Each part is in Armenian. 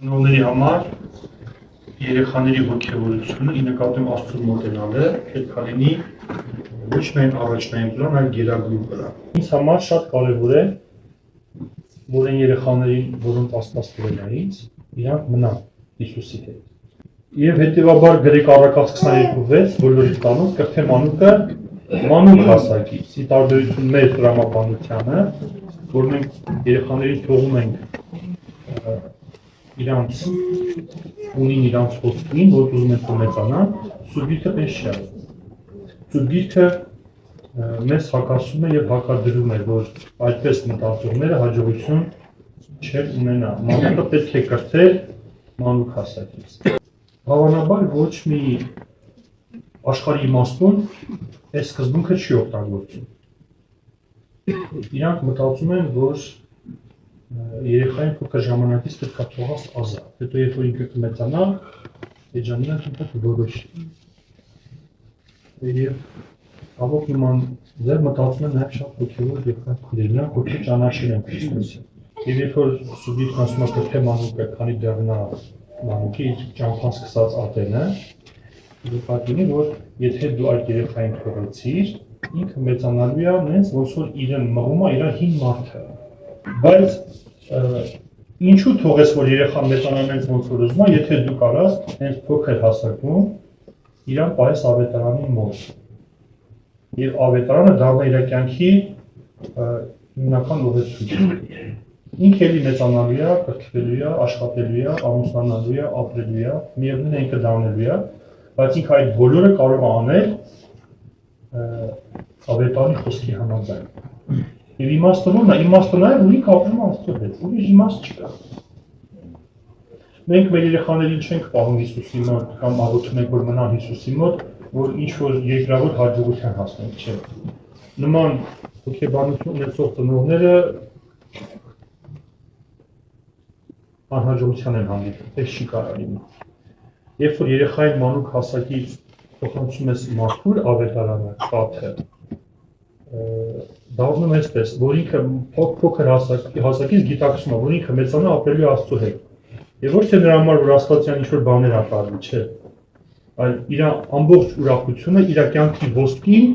Ծնողների համար երեխաների ոգևորությունը ի նկատի Աստծո մոտենալը պետք է լինի ոչ միայն առաջնային պլան, այլ գերագույն պլան։ Ինձ համար շատ կարևոր է, որ այն երեխաներին, որոնց Աստված տվել է ինձ, իրանք մնան Հիսուսի հետ։ Եվ հետևաբար գրեք Առակաց 22:6 բոլորի տանող կրթե մանուկը մանուկ հասակից, ի տարբերություն մեր տրամաբանությանը, որ մենք երեխաներին թողում ենք իրանց ունին իրանց խոսքին, որ ուզում են մեծանան, Սուրբ Գիրքը պես չի ասում։ Սուրբ Գիրքը մեզ հակասում է եւ հակադրում է, որ այդպես մտածողները հաջողություն չեն ունենա։ Մանուկը պետք է կրթել մանուկ հասակից։ Հավանաբար ոչ մի աշխարհի իմաստուն այս սկզբունքը չի օգտագործում։ Իրանք մտածում են, որ երեխային փոքր ժամանակից պետք է թողած ազատ, հետո երբ որ ինքը կմեծանա, այդ ժամանակ ինքը կորոշի։ Եվ ավոք նման ձեր մտածում են նաև շատ հոգևոր երեխաներ, նրանք ովքեր ճանաչել են Քրիստոսին։ Եվ երբ որ Սուրբ Գիրքն ասում է կրթե մանուկը, քանի դեռ նա մանուկի իր ճամփան սկսած ատենը, դեպի որ եթե դու այդ երեխային թողեցիր, ինքը մեծանալու է նենց ոնց որ իրեն մղում է իր հին մարդը։ Բայց ինչու թողես, որ երեխան մեծանան հենց ոնց որ ուզում է, եթե դու կարաս հենց փոքր հասակում իրան պայես ավետարանի մոտ։ Եվ ավետարանը դառնա իր կյանքի հիմնական ուղեցույցը։ Ինքը էլի մեծանալու է, կրթվելու է, աշխատելու է, ամուսնանալու է, ապրելու է, միևնույն է ինքը դառնալու է, բայց ինքը այդ բոլորը կարող է անել ավետարանի խոսքի համաձայն։ Եվ իմաստը ո՞րն է, որ ինքը ապրում է Աստծո հետ, ուրիշ իմաստ չկա։ Մենք մեր երեխաներին չենք պահում Հիսուսի մոտ կամ աղոթում ենք, որ մնան Հիսուսի մոտ, որ ինչ-որ երկրավոր հաջողության հասնեն, չէ։ Նման հոգեբանություն ունեցող ծնողները անհաջողության են հանդիպում, այս չի կարող լինի։ Երբ որ երեխային մանուկ հասակից փոխանցում ես մարդուր ավետարանը, կաթը, դառնում է այսպես, որ ինքը փոքր հասակից գիտակցում է, որ ինքը մեծանա ապրելու Աստծո հետ։ Եվ ոչ թե նրա համար, որ Աստվածյան ինչ-որ բաներ ապարվի, չէ, այլ իր ամբողջ ուրախությունը իր կյանքի ոսկին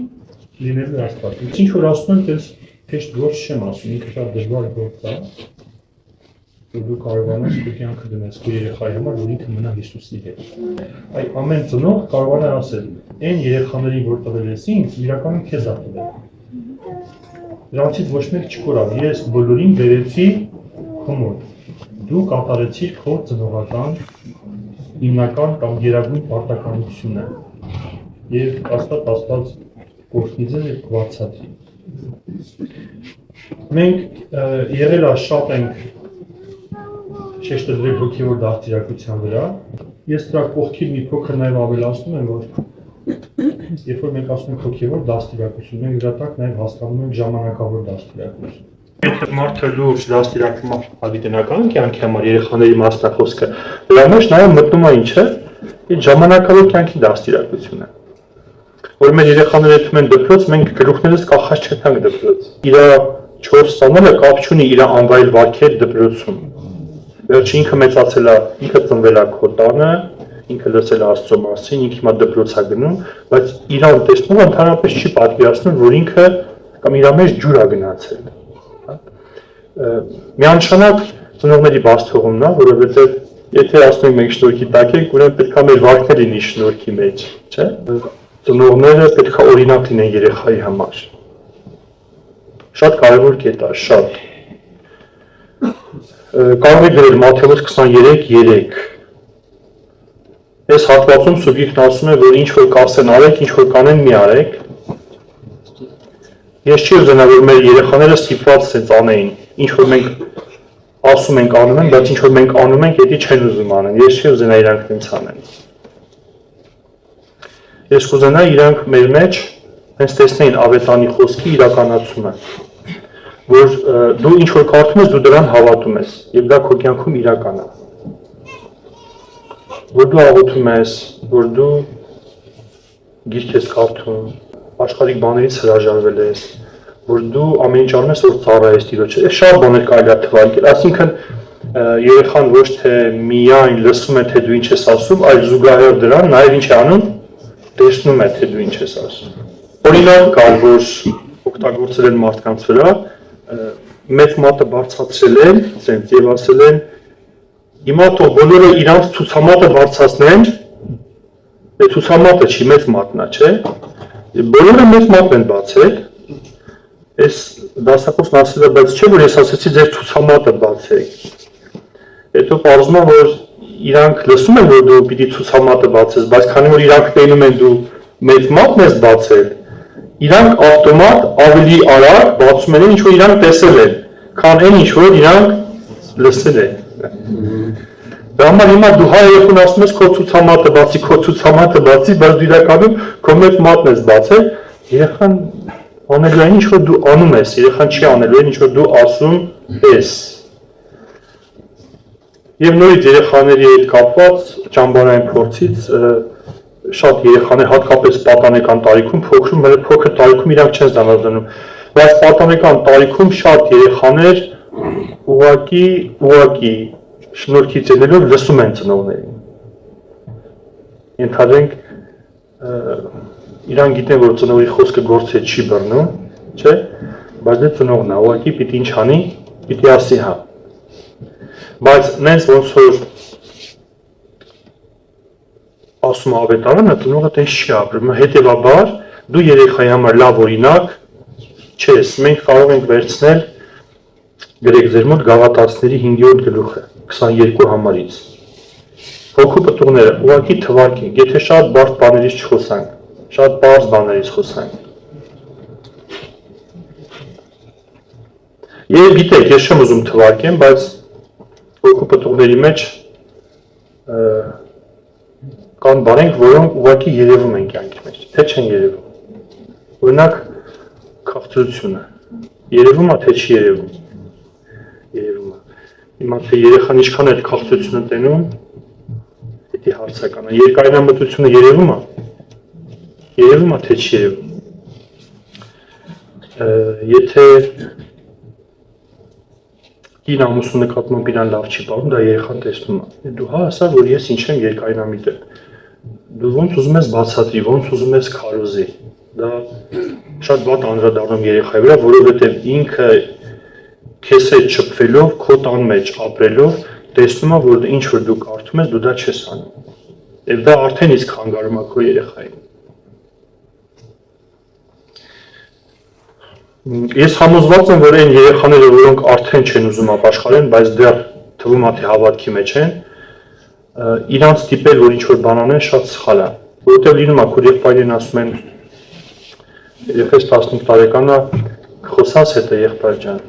լինելու Աստված։ Ինչ որ ասում եմ, դες հեշտ գործ չեմ ասում, ինքը շատ դժվար գործ է, որ դու կարողանաս քո կյանքը դնես քո երեխայի համար, որ ինքը մնա Հիսուսի հետ։ Այ ամեն ծնող կարողանա ասել, այն երեխաներին, որ տվել ես ինձ, իրականում քեզ ա տվել։ Դրանցից ոչ մեկ չկորավ, ես բոլորին բերեցի քո մոտ։ Դու կատարեցիր քո ծնողական հիմնական կամ գերագույն պարտականությունը։ Եվ Աստված կօգնի ձեզ եւ կվարձատրի։ Մենք եղել է շատ ենք շեշտադրել հոգևոր դաստիարակության վրա։ Ես դրա կողքին մի փոքր նաեւ ավելացնում եմ, որ երբ որ մենք ասում ենք հոգևոր դաստիարակություն, մենք դրա տակ նաեւ հասկանում ենք ժամանակավոր դաստիարակություն։ Եթե մարդը լուրջ դաստիարակում է հավիտենական կյանքի համար երեխաների մասնախոսքը, դրա մեջ նաեւ մտնում է ինչը, այդ ժամանակավոր կյանքի դաստիարակությունը։ Որ մեր երեխաները դնում են դպրոց, մենք գլուխներս կախած չենք դպրոց։ Իր 4 ծանոթը կապ չունի իր անվայել վարքեր դպրոցում։ Վերջը ինքը մեծացել է, ինքը ծնվել է քո տանը, ինքը լսել է Աստծո մասին, ինքը հիմա դպրոց է գնում, բայց իրան տեսնողը ընդհանրապես չի պատկերացնում, որ ինքը կամ իր մեջ ջուր է գնացել։ Միանշանակ ծնողների բաց թողումն է, որովհետև եթե ասում ենք մենք շնորհքի տակ ենք, ուրեմն պետք է մեր վարքն լինի շնորհքի մեջ, չէ՞։ Ծնողները պետք է օրինակ լինեն երեխայի համար։ Շատ կարևոր կետ է, շատ։ Կարող եք գրել Մատթեոս 23:3։ Այս հատվածում Սուրբ Գիրքն ասում է, որ ինչ որ կասեն արեք, ինչ որ կանեն մի արեք։ Ես չի ուզենա, որ մեր երեխաները ստիպված սենց անեին, ինչ որ մենք ասում ենք անում են, բայց ինչ որ մենք անում ենք, դա չեն ուզում անեն։ Ես չի ուզենա իրանք սենց անեն։ Ես կուզենա իրանք մեր մեջ հենց տեսնեին ավետանի խոսքի իրականացումը, որ դու ինչ որ կարդում ես, դու դրան հավատում ես, եւ դա քո կյանքում իրական է։ Որ դու աղոթում ես, որ դու գիրք ես կարդում, աշխարհիկ բաներից հրաժարվել ես, որ դու ամեն ինչ անում ես, որ ծառայես Տիրոջը։ Այս շատ բաներ կարելի է թվարկել, այսինքն երեխան ոչ թե միայն լսում է, թե դու ինչ ես ասում, այլ զուգահեռ դրան նաև ինչ է անում, տեսնում է, թե դու ինչ ես ասում։ Օրինակ կար, որ օգտագործել են մարդկանց վրա, մեծ մատը բարձրացրել են, ասենք եւ ասել են, հիմա թող բոլորը իրանց ցուցամատը բարձրացնեն, ցուցամատը չի, մեծ մատնա, չէ։ Բոլորը մեծ մատն են բացել, այս դասախոսն ասել է, բայց չէ, որ ես ասեցի ձեր ցուցամատը բացեք։ Հետո պարզվում է, որ իրանք լսում են, որ դու պիտի ցուցամատը բացես, բայց քանի որ իրանք տենում են դու մեծ մատն ես բացել, իրանք ավտոմատ ավելի արագ բացում են ինչ որ իրանք տեսել են, քան այն ինչ որ իրանք լսել են։ Դա համար հիմա դու հայ երեխուն ասում ես քո ցուցամատը բացի, քո ցուցամատը բացի, բայց դու իրականում քո մեծ մատն ես բացել, երեխան անելու այն ինչ որ դու անում ես, երեխան չի անելու այն ինչ որ դու ասում ես։ Եվ նորից երեխաների հետ կապված ճամբարային փորձից շատ երեխաներ հատկապես պատանեկան տարիքում փոքրում, փոքր տարիքում իրանք չեն զանազանում, բայց պատանեկան տարիքում շատ երեխաներ ուղղակի շնորհքից ելնելով լսում են ծնողներին։ Ենթադրենք իրան գիտեն, որ ծնողի խոսքը գործի չի բռնում, չէ, բայց դե ծնողն է, ուղղակի պիտի ինչ անի, պիտի ասի հա։ Բայց նենց ոնց որ ասում ավետարանը, ծնողը տենց չի ապրում, հետևաբար դու երեխայի համար լավ օրինակ չես, մենք կարող ենք վերցնել գրեք ձեր մոտ Գաղատացիների 5-րդ գլուխը 22 համարից։ Հոգու պտուղները ուղղակի թվարկենք, եթե շատ բարդ բաներից չխոսանք, շատ պարզ բաներից խոսանք։ Եվ գիտեք, ես չեմ ուզում թվարկեմ, բայց հոգու պտուղների մեջ կան բաներ, որոնք ուղղակի երևում են կյանքի մեջ, թե չեն երևում։ Օրինակ քաղցրությունը երևում է, թե չի երևում։ Երևում է։ Հիմա թե երեխան ինչքան է քաղցրությունը տենում, դա հարցական է։ Երկայնամտությունը երևում է։ Երևում է, թե չի երևում։ Եթե կին ամուսնու նկատմամբ իրան լավ չի պարում, դա երեխան տեսնում է։ Դու հա ասա, որ ես ինչ եմ երկայնամիտ եմ։ Դու ոնց ուզում ես բացատրի, ոնց ուզում ես քարոզի։ Դա շատ վատ անդրադառնում երեխայի վրա, որովհետև ինքը քեզ հետ շփվելով, քո տան մեջ ապրելով, տեսնում է, որ ինչ որ դու կարդում ես, դու դա չես անում։ Եվ դա արդեն իսկ խանգարում է քո երեխային։ Ես համոզված եմ, որ այն երեխաները, որոնք արդեն չեն ուզում ապաշխարեն, բայց դեռ թվում է, թե հավատքի մեջ են, իրանց տիպել, որ ինչ-որ բան անեն, շատ սխալ է, որովհետև լինում է, քո եղբայրին ասում են, երեխես 15 տարեկանը խոսած հետը եղբայր ջան։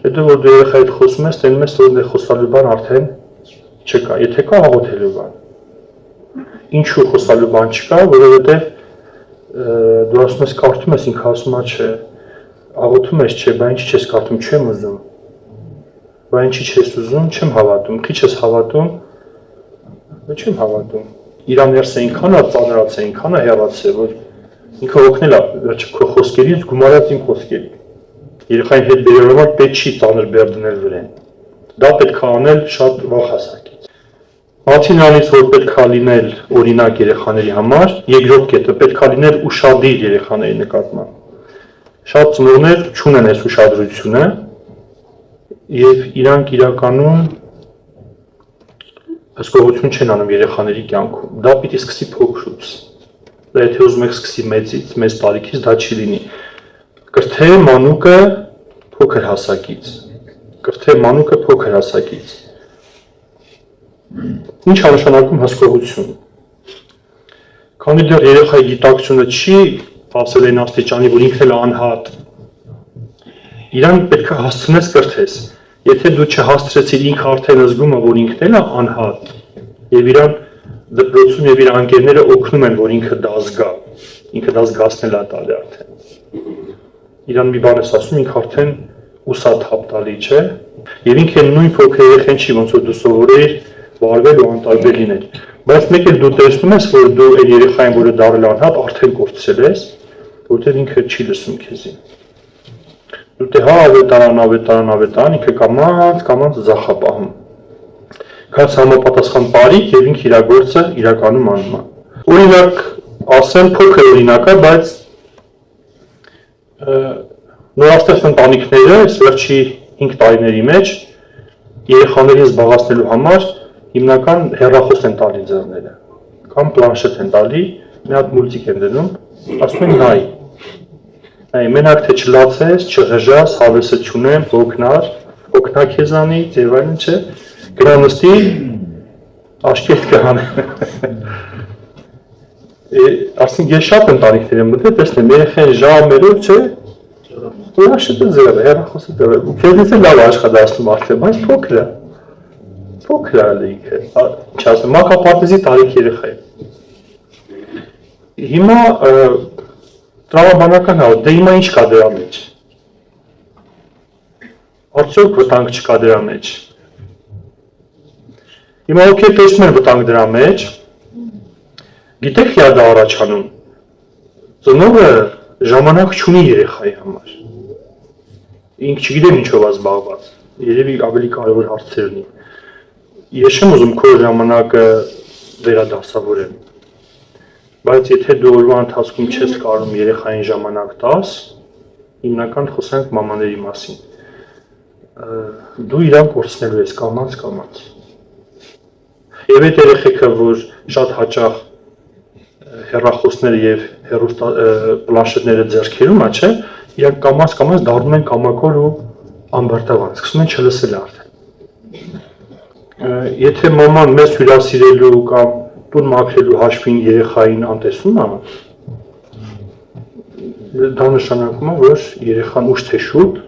Հետո որ դու երեխայի հետ խոսում ես, տենում ես, որ խոսալու բան արդեն չկա, եթե կա աղոթելու բան։ Ինչու խոսալու բան չկա, որովհետև դու ասում ես կարդում ես, ինքը ասում է չէ, աղոթում ես չէ, բա ինչի չես կարդում, չեմ ուզում, բա ինչի չես ուզում, չեմ հավատում, քիչ ես հավատում, չեմ հավատում, իրան ներս այնքան է ծանրաց, այնքան է հեռաց է, որ ինքը օգնել է քո խոսքերից, գումարած իմ խոսքերի, երեխային հետ բերելով պետք չի ծանր բեռ դնել վրան, դա պետք է անել շատ վաղ հասակից։ Բացի նրանից, որ պետք է լինել օրինակ երեխաների համար, երկրորդ կետը պետք է լինել ուշադիր երեխաների նկատմամբ։ Շատ ծնողներ չունեն այս ուշադրությունը եւ իրանք իրականում հսկողություն չեն անում երեխաների կյանքում։ Դա պիտի սկսի փոքրուց։ Դա եթե ուզում եք սկսի մեծից, մեծ տարիքից, դա չի լինի։ Կրթե մանուկը փոքր հասակից։ Կրթե մանուկը փոքր հասակից։ Ինչ է նշանակում հսկողություն։ Քանի դեռ երեխայի գիտակցությունը չի հասել այն աստիճանի, որ ինքն էլ անհատ, իրան պետք է հասցնես կրթես։ Եթե դու չհասցրեցիր, ինքը արդեն զգում է, որ ինքն էլ է անհատ, եւ իրան դպրոցում եւ իր անկերները օգնում են, որ ինքը դա զգա, ինքը դա զգացնել է տալի արդեն։ Իրան մի բան ես ասում, ինքը արդեն ուսաթափ տալի, չէ՞։ Եվ ինքը նույն փոքր երեխան չի, ոնց որ դու սովորեիր վարվել ու անտարբեր լինել։ Բայց մեկ էլ դու տեսնում ես, որ դու այդ երեխային, որը դառել անհատ, արդեն կորցրել ես, որտեղ ինքը չի լսում քեզին։ Դու դե հա ավետարան, ինքը կամած ձախապահում։ Կաց համապատասխան բարիք եւ ինքը իր գործը իրականում անում է։ Օրինակ, ասեմ փոքր օրինակ է, բայց նորաստեղծ ընտանիքները այս վերջի 5 տարիների մեջ երեխաներին զբաղացնելու համար հիմնական հեռախոս են տալի ձեռները կամ պլանշետ են տալի, մի հատ մուլտիկ են դնում, ասում են նայ, մենակ թե չլացես, չղժաս, հավեսը չունեմ, օգնա քեզանից եւ այլն չէ, գնա նստի, աշկերտ կհանեմ։ Ասենք ես շատ ընտանիքներ եմ մտել, տեսնեմ երեխան ժամերով չէ, պլանշետը ձեռը, հեռախոսը ձեռը, ու քեզից էլ լավ աշխատացնում արդեն, բայց փոքր է ինքը, չասեմ, մանկապարտեզի տարիք երեխա է։ Հիմա տրամաբանական հա, դե հիմա ինչ կա դրա մեջ։ Արդյոք վտանգ չկա դրա մեջ։ Հիմա ովքեր տեսնում են վտանգ դրա մեջ, գիտեք իա դա առաջանում։ Ծնողը ժամանակ չունի երեխայի համար։ Ինք չգիտեմ ինչով է զբաղված, երևի ավելի կարևոր հարցեր ունի։ Ես չեմ ուզում քո ժամանակը վերադասավորեմ, բայց եթե դու օրվա ընթացքում չես կարում երեխային ժամանակ տաս, հիմնական խոսենք մամաների մասին, դու իրան կորցնելու ես կամաց։ Եվ այդ երեխեքը, որ շատ հաճախ հեռախոսները եւ պլանշետները ձեռքերում է, չէ, իրանք կամաց դառնում են կամակոր ու ամբարտավան, սկսում են չլսել արդեն։ Եթե մաման մեզ հյուրասիրելու կամ տուն մաքրելու հաշվին երեխային անտեսում է, դա նշանակում է, որ երեխան ուշ թե շուտ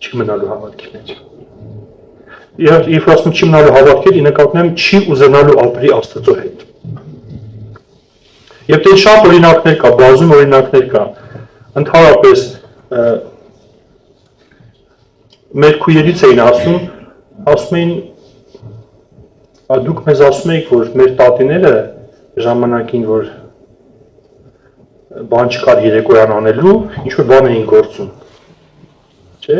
չի մնալու հավատքի մեջ։ Երբ ասում չի մնալու հավատքի, ի նկատի ունեմ չի ուզենալու ապրի Աստծո հետ։ Եվ դե շատ օրինակներ կա, բազում օրինակներ կա։ Ընդհանրապես մեր քույրերից էին ասում էին դուք մեզ ասում եք, որ մեր տատիները ժամանակին, որ բան չկար երեկոյան անելու, ինչ-որ բան էին գործում, չէ,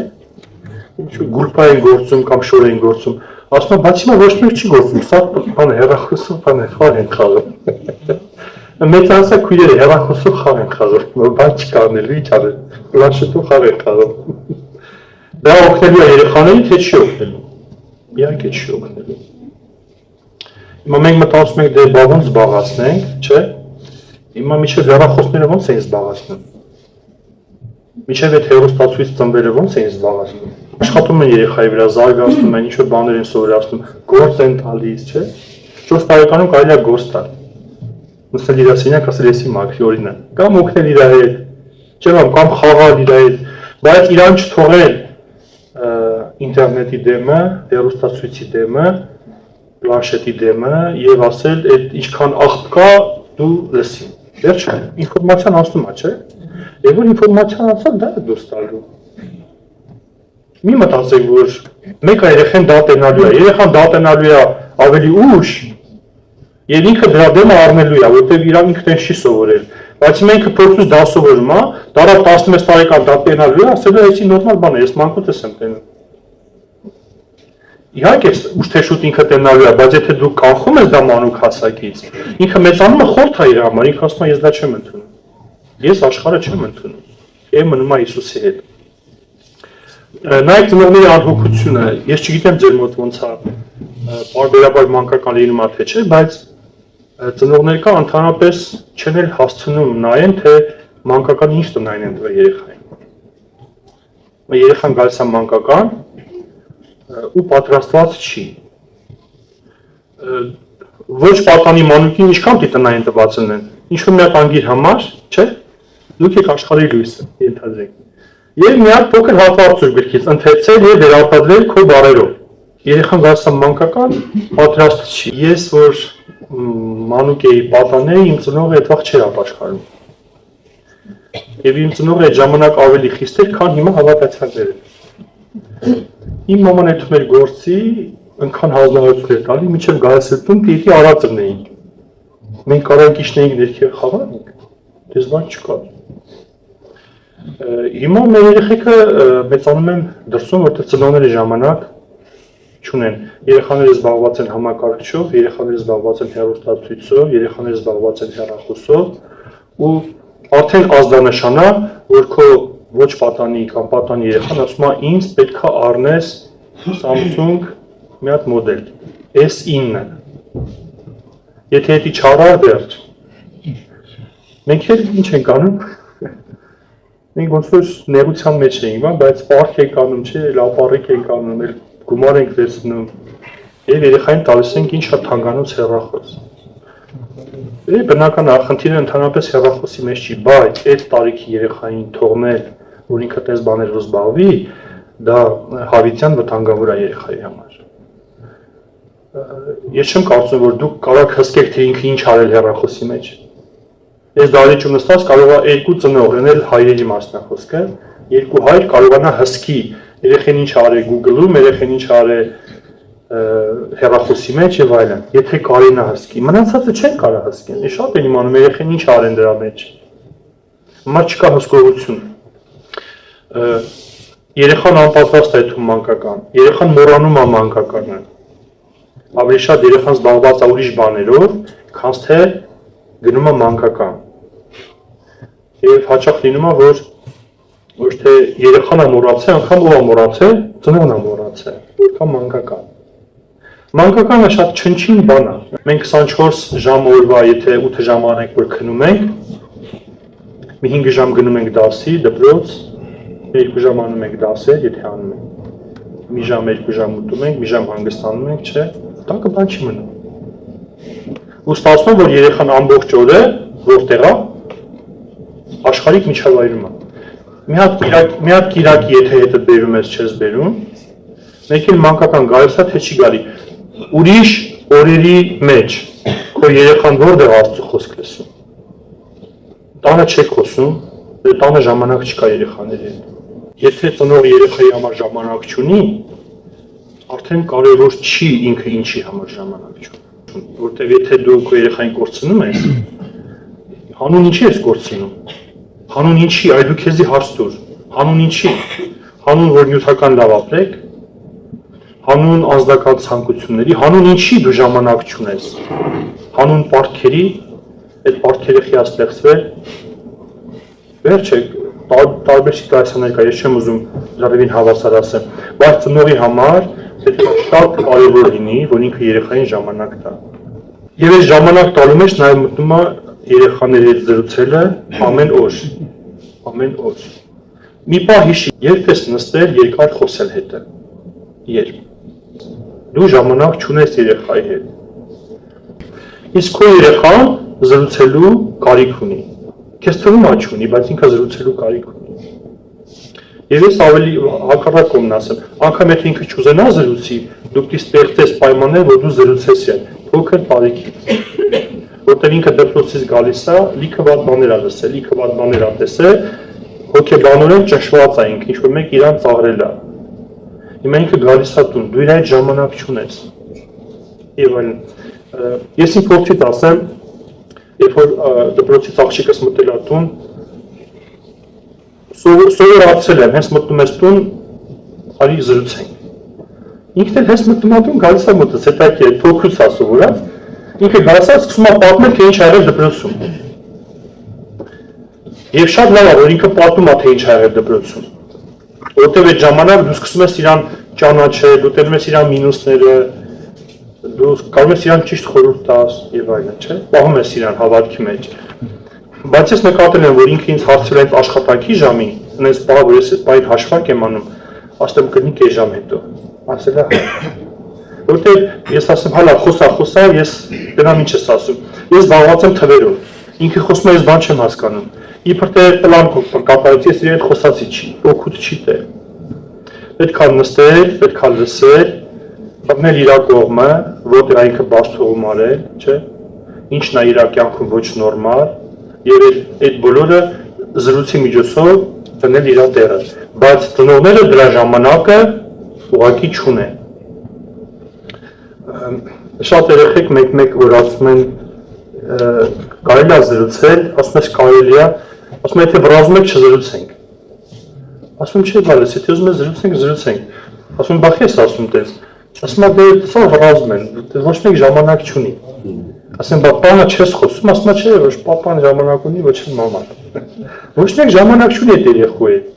ինչ-որ գուլպա էին գործում կամ շոր էին գործում, ասում են, բայց հիմա ոչ մեկ չի գործում, սա բան է հեռախոսով, բան է խաղ են խաղում, մեծանցա քույրերը հեռախոսով խաղ են խաղում, բան չկա անելու, ինչ անել, պլանշետով խաղ են խաղում, դա օգնելու է երեխաներին, թե չի օգնելու, իհարկե չի օգնելու։ Հիմա մենք մտածում ենք դե բա ոնց զբաղացնենք, չէ՞։ Հիմա միջև հեռախոսները ոնց էին զբաղացնում։ Միջև այդ հեռուստացույց ծնվելը ոնց էին զբաղացնում։ Աշխատում են երեխայի վրա, զարգացնում են, ինչ-որ բաներ են սովորացնում, գործ են տալիս, չէ՞։ 4 տարեկանում կարելի է գործ տալ։ Նստել իր սենյակ, ասել էսի մաքրի օրինակ, կամ օգնել իր հետ, չէ՞, կամ խաղալ իր հետ, բայց իրան չթողել ինտերնետի դեմը, հեռուստացույցի դեմը, պլանշետի դեմը եւ ասել այդ ինչքան աղբ կա դու լսի։ Վերջը ինֆորմացիան ասում է, չէ՞։ Եվ որ ինֆորմացիան ասա դա է դուրս տալու։ Մի մտածեք, որ մեկը երեխան դատենալու է, երեխան դատենալու է ավելի ուշ եւ ինքը դրա դեմը առնելու է, որտեղ իրան ինքն չի սովորել։ Բայց մենք փորձում դասովորում է, դարա 16 տարեկան դատենալու է, ասել է էսի նորմալ բան է, ես մանկուց եմ տենում։ Իհարկե ուշ թե շուտ ինքը տենալու է, բայց եթե դու կանխում ես դա մանուկ հասակից, ինքը մեծանում է խորթ է իր համար, ինքը ասում է ես դա չեմ ընդունում։ Ես աշխարհը չեմ ընդունում։ Եմ մնում է Հիսուսի հետ։ Նայեք ծնողների անհոգությունը, ես չգիտեմ ձեր մոտ ոնց է, բարբերաբար մանկական լինում է թե չէ, բայց ծնողները կա ընդհանրապես չեն էլ հասցնում նայեն, թե մանկական ինչ տնային են տվել երեխային։ Երեխան գալիս է մանկական ու պատրաստված չի։ Ոչ պատանի մանուկին ինչքան պիտի տնային տված են, ինչ-որ մի հատ անգիր համար, չէ՞, դուք եք աշխարհի լույսը, ենթադրենք։ Եվ մի հատ փոքր հատվածություն գրքից ընթերցել եւ վերարտադրել քո բառերով։ Երեխան գալիս է մանկական, պատրաստ չի։ Ես որ մանուկ էի պատանել, իմ ծնողը այդ վաղ չէր ապաշխարում։ Եվ իմ ծնողը այդ ժամանակ ավելի խիստ էր, քան հիմա հավատացյալները։ Իմ մաման այդ մեր գործի ընքան հանձնարարություն էր տալի, մինչև գալիս էր տուն, պիտի արածն էինք։ Մենք կարանք իջնեինք ներքև խաղանք, դες բան չկա։ Հիմա մեր երեխեքը մեծանում են դրսում, որտեղ ծնողների ժամանակ չունեն։ Երեխաները զբաղված են համակարգչով, երեխաները զբաղված են հեռուստացույցով, երեխաները զբաղված են հեռախոսով ու արդեն ազդանշան է, որ քո ոչ պատանի կամ պատանի երեխան ասում է ինձ պետքա առնես Samsung մի հատ մոդել S9-ը։ Եթե դա չարար վերջ։ Մենք էլ ինչ ենք անում։ Մենք ոնց որ նեղության մեջ ենք, բայց պարկ ենք անում, չէ, լապարիկ ենք անում, գումար ենք վերցնում եւ երեխային տալիս ենք ինչ շատ թանկանոց հեռախոս։ Բնական խնդիրը ընդհանրապես հեռախոսի մեջ չի, բայց այդ տարիքի երեխային թողնել, որ ինքը տես բաներով զբաղվի, դա հավիտյան վտանգավոր է երեխայի համար։ Ես չեմ կարծում, որ դուք կարող հսկեք, թե ինքը ինչ արել հեռախոսի մեջ։ Ես դահլիճում նստած կարող է երկու ծնող լինել հայրերի մասնախոսքը, երկու հայր կարողանա հսկի երեխեն ինչ արել Google-ում, երեխեն ինչ արել հեռախոսի մեջ եւ այլն։ Եթե կարինա հսկի, մնացածը չեն կարող հսկեն։ Ես շատ եմ իմանում երեխեն ինչ արեն դրա մեջ։ Հիմա չկա հսկողություն։ Երեխան անպատրաստ է թվում մանկական, երեխան մոռանում է մանկականը։ Ավելի շատ երեխան զբաղված է ուրիշ բաներով, քան թե գնում է մանկական։ Եվ հաճախ լինում է, որ ոչ թե երեխան է մոռացել, անգամ ով է մոռացել, ծնողն է մոռացել, որքան մանկական։ Մանկականը շատ չնչին բան է։ Մենք 24 ժամ օրվա, եթե 8 ժամ անենք, որ քնում ենք, մի 5 ժամ գնում ենք դասի, դպրոց, 2 ժամ անում ենք դասեր, եթե անում ենք։ Մի ժամ, 2 ժամ ուտում ենք, մի ժամ հանգստանում ենք, չէ՞։ Տակը բան չի մնում։ Ու ստացվում, որ երեխան ամբողջ օրը որտեղ է, աշխարհիկ միջավայրում է։ Մի հատ կիրակի եթե հետդ բերում ես, չես բերում, մեկ էլ մանկական գալիս է, թե չի գալի։ Ուրիշ օրերի մեջ քո երեխան որտեղ Աստծո խոսք լսում։ Տանը չեք խոսում, տանը ժամանակ չկա երեխաների հետ։ Եթե ծնող երեխայի համար ժամանակ չունի, արդեն կարևոր չի ինքը ինչի համար ժամանակ չունի։ Որտեղ եթե դու քո երեխային կորցնում ես, հանուն ինչի ես կորցնում։ Հանուն ինչի, այ դու քեզի հարց տուր։ Հանուն ինչի։ Հանուն որ նյութական լավ ապրեք, հանուն ազգական ցանկությունների, հանուն ինչի դու ժամանակ չունես։ Հանուն պարտքերի, այդ պարտքերը խիա ստեղծվել։ Վերջ է, տարբեր սիտուացիաներ կա, ես չեմ ուզում ժառևին հավասար ասեմ, բայց ծնողի համար պետք է շատ կարևոր լինի, որ ինքը երեխային ժամանակ տա։ Եվ այս ժամանակ տալու մեջ նաև մտնում է երեխաների հետ զրուցելը ամեն օր։ Ամեն օր։ Մի պահ հիշի, երբ ես նստել երկար խոսել հետը։ Երբ։ Դու ժամանակ չունես երեխայի հետ։ Իսկ քո երեխան զրուցելու կարիք ունի։ Քեզ թվում է չունի, բայց ինքը զրուցելու կարիք ունի։ Եվ ես ավելի հակառակ կողմն ասեմ, անգամ եթե ինքը չուզենա զրուցի, դուք դի ստեղծես պայմաններ, որ դու զրուցես են, փոքր տարիքից։ Որտեղ ինքը դպրոցից գալիս է, լիքը վատ բաներ ա լսել, լիքը վատ բաներ ա տեսել, հոգեբանորեն ճնշված է ինքը, ինչ-որ մեկ իրան ծաղրել է։ Հիմա ինքը գալիս է տուն, դու իր այդ ժամանակ չունես։ Եվ այլն։ Ես իմ փորձից ասեմ, երբ որ դպրոցից աղջիկս մտել է տուն, սովորացել եմ, հենց մտնում ես տուն, արի զրուցենք։ Ինքն էլ հենց մտնում է տուն, գալիս է մոտս, հետայք է, փոքրուց է սովորած, ինքը գալիս է, սկսում է պատմել, թե ինչ ա եղել դպրոցում։ Եվ շատ լավ է, որ ինքը պատմում է, թե ինչ ա եղել դպրոցում։ Որտև այդ ժամանակ դու սկսում ես իրան ճանաչել, դու տենում ես իրան մինուսները, դու կարող ես իրան ճիշտ խորհուրդ տաս եւ այլն, չէ՞։ Պահում ես իրան հավատքի մեջ։ Բայց ես նկատել եմ, որ ինքը ինձ հարցրել է աշխատանքի ժամին, այնպես բա որ ես այդ բան հաշվարկ եմ անում, ասեմ կնի կես ժամ հետո։ Ասել է։ Որտեղ ես ասեմ, հալա խոսա, ես դրանք ինչ ես ասում։ Ես զբաղված եմ թվերով։ Ինքը խոսում է, ես բան չեմ հասկանում։ Իբր թե պլան կապարից ես իրեն խոսացի չի, օգուտ չի տեղ։ Պետք է նստել, պետք է լսել, բռնել իր կողմը, որտեղ ինքը բաց թողում արել, չէ՞։ Ինչն է իր կյանքում ոչ նորմալ, եւ այդ բոլորը զրույցի միջոցով դնել իր տեղը, բայց ծնողները դրա ժամանակը ուղղակի չունեն։ Շատ երեխեք մեկ որ ասում են կարելի է զրուցել, ասում ես կարելի է, ասում են եթե վրազում եք չզրուցենք։ Ասում չէ բարես, եթե ուզում ես զրուցենք։ Ասում բախի ես ասում տես։ Ասում դե սա հրազում են, ոչ մեկ ժամանակ չունի։ Ասեմ բա պապանը չես խոսում, ասում չէ, ոչ պապան ժամանակ ունի, ոչ էլ մաման։ Ոչ մեկ ժամանակ չունի այդ երեխու հետ։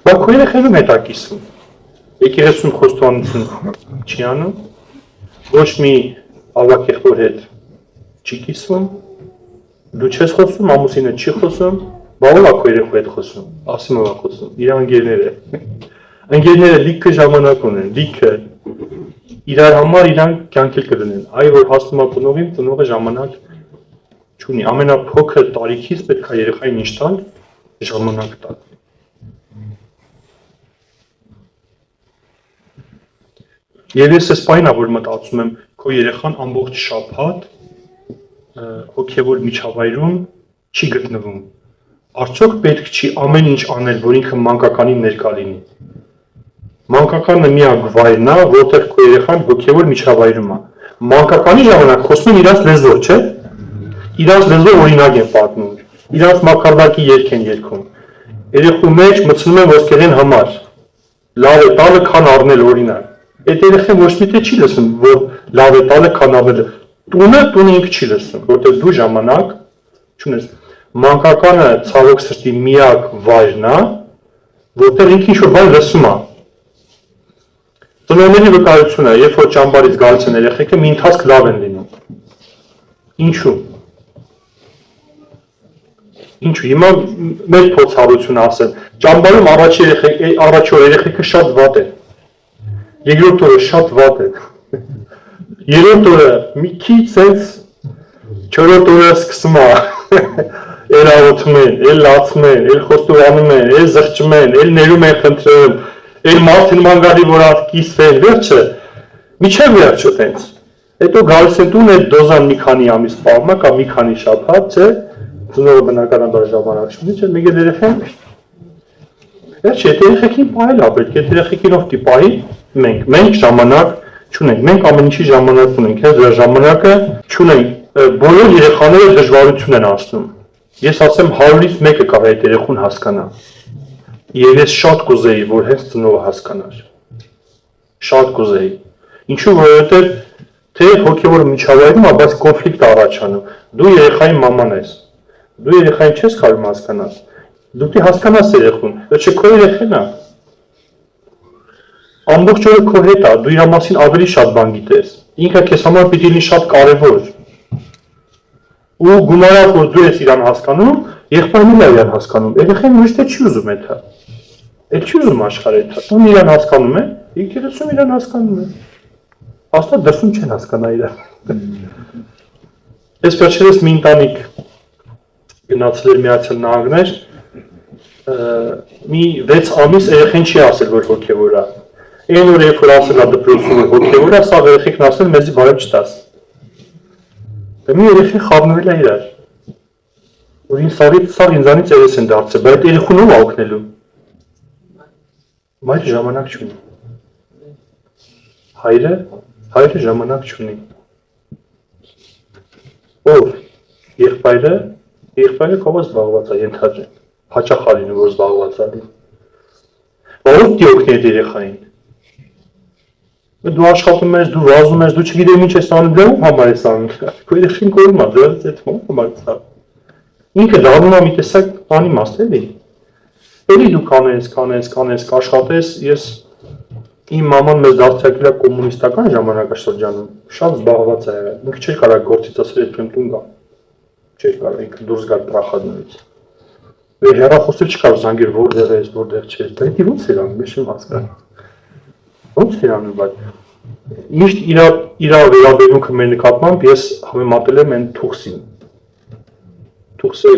Բա քո երեխենում հետաքիսում։ Եկեղեցում խոստովանություն չի անում, ոչ մի ավակ եղբոր հետ չի կիսվում, դու չես խոսում, ամուսինը չի խոսում, բա ով է քո երեխու հետ խոսում, ասում ով է խոսում, իր ընկերները։ Ընկերները լիքը ժամանակ ունեն, լիքը իրար համար իրանք կյանքել կդնեն, այ որ հասնում է ծնողին, ծնողը ժամանակ չունի, ամենափոքր տարիքից պետք է երեխային ինչ տալ, ժամանակ տալ։ Եվ ես այս պայնա, որ մտածում եմ, քո երեխան ամբողջ շաբաթ հոգևոր միջավայրում չի գտնվում։ Արդյոք պետք չի ամեն ինչ անել, որ ինքը մանկականին ներկա լինի։ Մանկականը միակ վայրն է, որտեղ քո երեխան հոգևոր միջավայրում է։ Մանկականի ժամանակ խոսում են իրաց լեզվով, չէ՞։ Իրաց լեզվով օրինակ են պատմում, իրաց մակարդակի երգ են երգում։ Երեխու մեջ մտցնում են ոսկեղեն համար։ Լավ է տալը, քան առնել օրինակ։ Այդ երեխան ոչ մի թե չի լսում, որ լավ է տալը, քան առնելը։ Տունը ինքը չի լսում, որտեղ դու ժամանակ չունես։ Մանկականը ցավոք սրտի միակ վայրն է, որտեղ ինքը ինչ-որ բան լսում է։ Ծնողների վկայությունը, երբ որ ճամբարից գալիս են երեխեքը, մի ընթացք լավ են լինում։ Ինչու՞։ Ինչու՞։ Հիմա մեր փորձառությունը ասեմ, ճամբարում առաջի օր երեխեքը շատ վատ է։ Երկրորդ օրը շատ վատ է։ Երրորդ օրը մի քիչ sense, չորրորդ օրը սկսում է։ Էլ աղոթում են, էլ լացում են, էլ խոստովանում են, էլ զղջում են, էլ ներում են խնդրում, էլ մարդին մանգալի որ կիսվեն, վերջը, միջև վերջը տենց։ Հետո գալիս են տուն այդ դոզան մի քանի ամիս պահում է, կամ մի քանի շաբաթ, չէ, ծնողը բնականաբար ժամանակ չունի, չէ, մեկ էլ երեխան։ Վերջը, այդ երեխեքին պահել է պետք, այդ երեխեքին ով պիտի պահի, մենք ժամանակ չունենք, մենք ամեն ինչի ժամանակ ունենք, հենց դրա ժամանակը չունենք, բոլոր երեխաները դժվարություն են անցնում։ Ես ասեմ 100-ից 1-ը կարող է այդ երեխուն հասկանա։ Եվ ես շատ կուզեի, որ հենց ծնողը հասկանար։ Շատ կուզեի։ Ինչու, որովհետև թե հոգևոր միջավայրում է, բայց կոնֆլիկտ առաջանում։ Դու երեխայի մաման ես։ Դու երեխային չես կարող հասկանալ։ Դու պիտի հասկանաս երեխուն, վերջը քո երեխան է։ Ամբողջ օրը քո հետ է, դու իր մասին ավելի շատ բան գիտես։ Ինքը քեզ համար պիտի լինի շատ կարևոր։ Ու գումարած որ դու ես իրան հասկանում, եղբայրն էլ իրան հասկանում։ Երեխան ոչ թե չի ուզում դա։ Էլ չի ուզում աշխարհը դա։ Ում իրան հասկանում է, եկեղեցում իրան հասկանում է։ Հաստատ դրսում չեն հասկանա իրան։ Ես վերջերս մի ընտանիք գնացել էր Միացյալ Նահանգներ, մի 6 ամիս երեխան չի ասել, որ հոգևոր է։ Այն որ երբ որ ասել է դպրոցում որ հոգևոր է, սա երեխեքն ասել մեզի բարև չտաս։ Դե մի երեխան խառնվել է իրար։ Որ սաղ ինձանից երես են դարձել, բայց երեխուն ով է օգնելու։ Մայրը ժամանակ չունի։ Հայրը ժամանակ չունի։ Ով։ Եղբայրը կողը զբաղված է, ենթադրեմ։ Հաճախ է լինում, որ զբաղված է։ Ով պիտի օգնի այդ երեխային։ Դու աշխատում ես, դու վազում ես, դու չգիտեմ ինչ ես անում, դու համար ես անում։ Քո երեխին կորում է, դրանից այդ համար է։ Ինքը դառնում է մի տեսակ անիմաստ, էլի։ Էլի դու կանես, կաշխատես, ես իմ մաման մեզ դարձյակել է կոմունիստական ժամանակաշրջանում, շատ զբաղված է եղել։ Ինքը չէր կարող գործից ասել այդ տուն գա։ Չէր կարող ինքը դուրս գալ տրախադրից։ Հեռախոսը չկար զանգեր որտեղ ես, որտեղ չես, դա դի ո՞նց էր անում, ես չեմ հասկանում։ Ո՞նց էր անում, բայց միշտ իր վերաբերմունքը մեր նկատմամբ ես համեմատել եմ այն թուխսին։ Թուխսը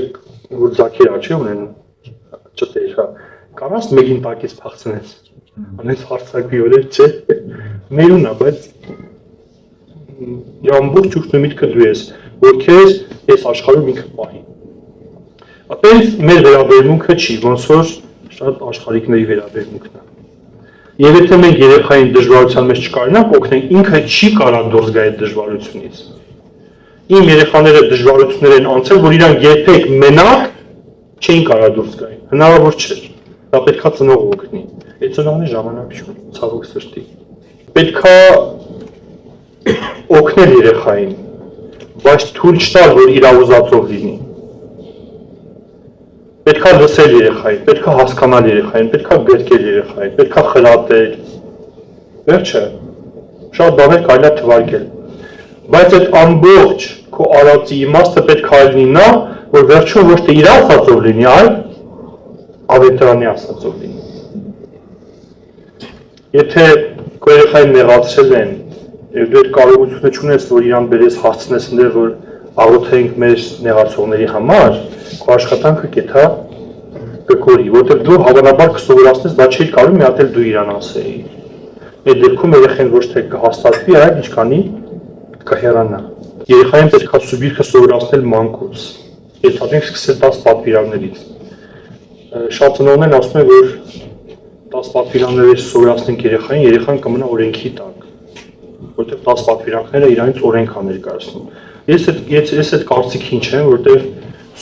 որ ձակեր աչի ունեն, չտեր, հա, կարաս մեկին տակից փախցնես, անենց հարցակի օրեր չէ, մերուն է, բայց ամբողջ ուղղն ու միտքը դու ես, որ քեզ այս աշխարհում ինքը պահի։ Այդպես մեր վերաբերմունքը չի, ոնց որ շատ աշխարհիկների վերաբերմունքն է։ Եվ եթե մենք երեխային դժվարության մեջ չկարողանանք օգնել, ինքը չի կարող դուրս գալ այդ դժվարությունից։ Իմ երեխաները դժվարություններ են անցել, որ իրանք երբեք մենակ չէին կարող դուրս գալ։ Հնարավոր չէր։ դա պետքա ծնողը օգնի։ Այդ ծնողն ժամանակ չունի, ցավոք սրտի։ Պետքա օգնել երեխային, բայց թույլ չտալ, որ իր ուզածով լինի։ Պետքա լսել երեխային, պետքա հասկանալ երեխային, պետքա գրկել երեխային, պետքա խրատել։ Վերջը, շատ բաներ կարելի է թվարկել։ Բայց այդ ամբողջ քո արածի իմաստը պետքա լինի նա, որ վերջում ոչ թե իր ասածով լինի, այլ ավետարանի ասածով լինի։ Եթե քո երեխային նեղացրել են, եւ դու այդ կարողությունը չունես, որ իրան բերես հասցնես ընդեր, որ աղոթենք մեր նեղացողների համար, քո աշխատանքը կեթա կկորի, որտեղ դու հավանաբար կսովորացնես, դա չի կարող մի հատ էլ դու իրան ասեի։ Այդ դեպքում երեխան ոչ թե կհաստատվի, այլ ինչքանի կհեռանա։ Երեխային պետք է սուբիրքը սովորացնել մանկուց։ Եթե սկսել 10 պատվիրաններից։ Շատ ծնողներն ասում են, որ 10 պատվիրաններից սովորացնենք երեխային, երեխան կմնա օրենքի տակ, որտեղ 10 պատվիրանները իրանից օրենք է ներկայացնում։ Ես այդ կարծիքին չեմ, որտեղ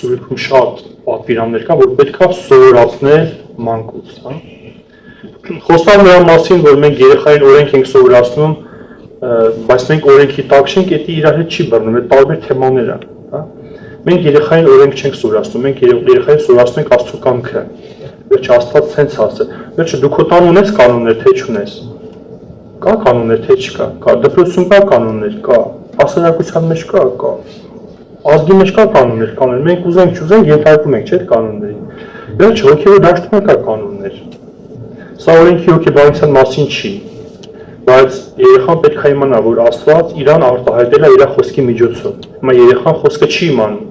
սուբիրքում շատ պատվիրաններ կա, որ պետք է սովորացնել մանկուց, հա։ Խոսալ նրա մասին, որ մենք երեխային օրենք ենք սովորացնում, բայց մենք օրենքի տակ չենք, դա իրար հետ չի բռնում, այդ տարբեր թեմաներ են, հա։ Մենք երեխային օրենք չենք սովորացնում, մենք երեխային սովորացնում ենք Աստծո կամքը։ Վերջը Աստված ցենց ասել։ Վերջը դու քո տան ունես կանոններ, թե չունես։ Կա կանոններ, թե չկա։ Կա դպրոցում կա կանոններ, կա։ Հասարակության մեջ կա։ Ազգի մեջ կա կանոններ։ Մենք ուզենք չուզենք ենթարկում ենք, չէ՞, կանոններին։ Վերջը հոգևոր դաշտում կա կանոններ։ Սա օրենքի հոգեբանության մասին չի, բայց երեխան պետք է իմանա, որ Աստված իրան արտահայտել է իր խոսքի միջոցով։ Հիմա երեխան խոսքը չի իմանում։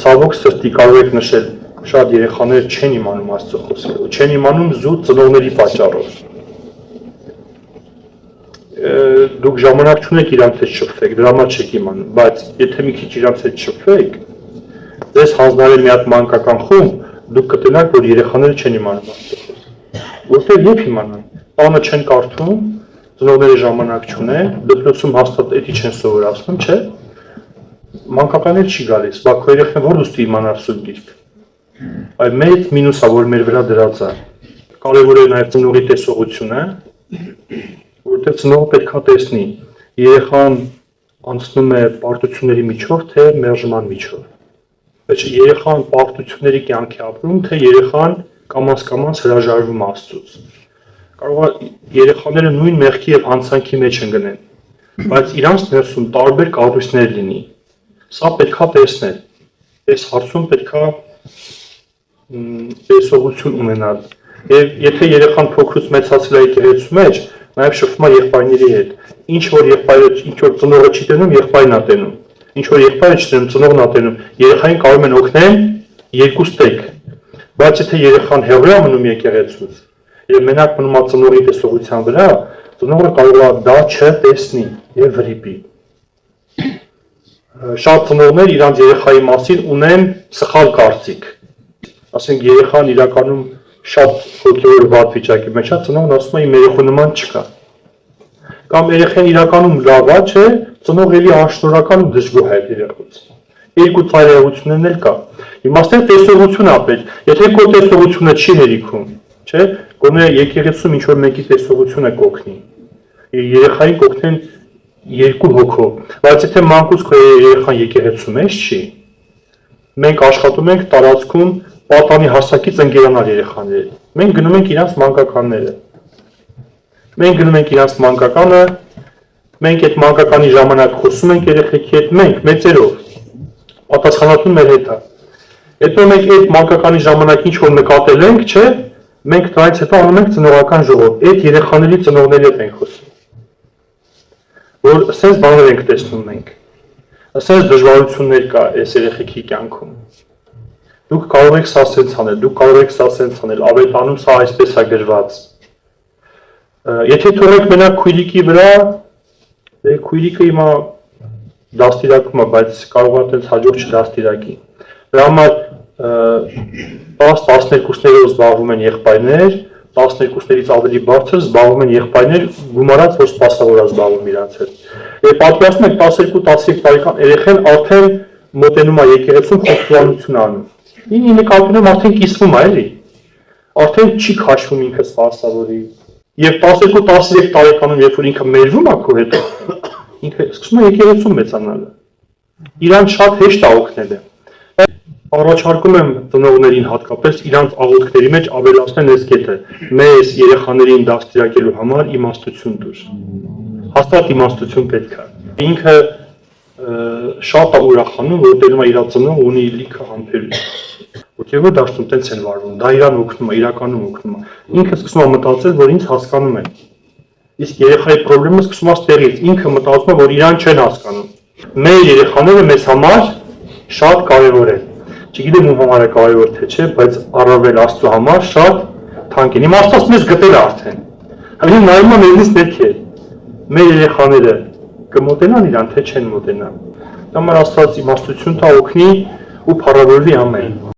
Ցավոք սրտի կարող եք նշել, շատ երեխաներ չեն իմանում Աստծո խոսքը, չեն իմանում զուտ ծնողների պատճառով։ Դուք ժամանակ չունեք իրանց հետ շփվեք, դրա համար չեք իմանում, բայց եթե մի քիչ իրանց հետ շփվեք, ձեզ հանձնարել մի հատ մանկական խումբ, դուք կտենաք, որ երեխաները չեն իմանում Աստծո խոսքը։ Որտեղ երբ իմանան, տանը չեն կարդում, ծնողները ժամանակ չունեն, դպրոցում հաստատ էդի չեն սովորացնում, չէ՞։ Մանկականներ չի գալիս, բա քո երեխան որ ուստի իմանար Սուրբ Գիրք։ Այլ մեծ մինուսը, որ մեր վրա դրած է։ Կարևոր է նաև ծնողի տեսողությունը, որտեղ ծնողը պետք է տեսնի, երեխան անցնում է պարտությունների միջով, թե մերժման միջով։ Բայց երեխան պարտությունների կյանքի ապրում, թե երեխան կամաց հրաժարվում Աստծուց։ Կարող է երեխաները նույն մեղքի եւ հանցանքի մեջ ընկնեն, բայց իրանց ներսում տարբեր կառույցներ լինի։ Սա պետքա տեսնել։ Այս հարցում պետքա տեսողություն ունենալ։ Եվ եթե երեխան փոքրուց մեծացել է եկեղեցու մեջ, նաև շփվում է եղբայրների հետ։ Ինչ որ ծնողը չի տենում, եղբայրն է տենում։ Ինչ որ եղբայրը չի տենում, ծնողն է տենում։ Երեխային կարող են օգնել երկուստեք։ Բայց եթե երեխան հեռու է մնում եկեղեցուց եւ մենակ մնում է ծնողի տեսողության վրա, ծնողը կարող է դա չտեսնի եւ վրիպի։ Շատ ծնողներ իրանց երեխայի մասին ունեն սխալ կարծիք։ Ասենք երեխան իրականում շատ հոգևոր վատ վիճակի մեջ է, ծնողն ասում է իմ երեխու նման չկա։ Կամ երեխան իրականում լավ է, չէ, ծնողը էլի անշնորհակալ ու դժգոհ է երեխուց։ Երկու ծայրահեղություններն էլ կա։ Իմաստը տեսողություն է պետք։ Եթե քո տեսողությունը չի հերիքում, չէ, գոնե եկեղեցում ինչ որ մեկի տեսողությունը կօգնի։ Երեխային կօգնեն երկու հոգով, բայց եթե մանկուց քո երեխան եկեղեցու մեջ չի, մենք աշխատում ենք տարածքում պատանի հասակից ընկերանալ երեխաների։ Մենք գնում ենք իրանց մանկականները։ Մենք գնում ենք իրանց մանկականը, մենք այդ մանկականի ժամանակ խոսում ենք երեխեքի հետ, մենք մեծերով, պատասխանատուն մեր հետ է։ Հետո մենք այդ մանկականի ժամանակ ինչ որ նկատել ենք, չէ, մենք դրանից հետո անում ենք ծնողական ժողով, այդ երեխաների ծնողների հետ ենք խոսում։ Որ ասես բաներ ենք տեսնում մենք, ասես դժվարություններ կա այս երեխեքի կյանքում։ Դուք կարող եք սա սենց անել, դուք կարող եք սա սենց անել, ավետանում սա այսպես է գրված։ Եթե թողեք մենակ քույրիկի վրա, քույրիկը հիմա դաստիարակում է, բայց կարող է տենց հաջող չդաստիարակի։ Դրա համար 10-12-ներով զբաղվում են եղբայրներ, 12-ներից ավելի բարձր զբաղվում են եղբայրներ, գումարած որ սպասավոր է զբաղվում իրանց հետ։ Եվ պատկերացնում եք 12-13 տարեկան երեխան արդեն մոտենում է եկեղեցում խոստովանություն անում։ Ի նկատի ունեմ արդեն կիսվում է, էլի։ արդեն չի քաշվում ինքը սպասավորի։ Եվ 12-13 տարեկանում, երբ որ ինքը մերժում է քո հետ, ինքը սկսում է եկեղեցու մեծանալ։ Իրան շատ հեշտ է օգնել։ Առաջարկում եմ ծնողներին հատկապես իրանց աղոթքների մեջ ավելացնել այս կետը. մեզ երեխաներին դաստիարակելու համար իմաստություն դուր։ Հաստատ իմաստություն պետք է։ Ինքը շատ է ուրախանում, որ դերում է իր ծնող ունի լիքը համբերություն։ Ոգևոր դաշտում տենց են վարվում, դա իրան օգնում է, իրականում օգնում է։ Ինքը սկսում է մտածել, որ ինձ հասկանում են։ Իսկ երեխայի խնդրումը սկսում է ստեղից, ինքը մտածում է, որ իրան չեն հասկանում։ Մեր երեխաները մեզ համար շատ կարևոր են։ Չգիտեմ ում համար է կարևոր թե չէ, բայց առավել Աստծո համար շատ թանկ են։ Իմ Աստված մեզ գտել է արդեն։ Հավին նայում է մեզնից ներքև։ Մեր երեխաները կմոտենան իրան, թե չեն մոտենա։ Դա համար Աստված իմաստություն տա օգնի ու փառավորվի ամեն։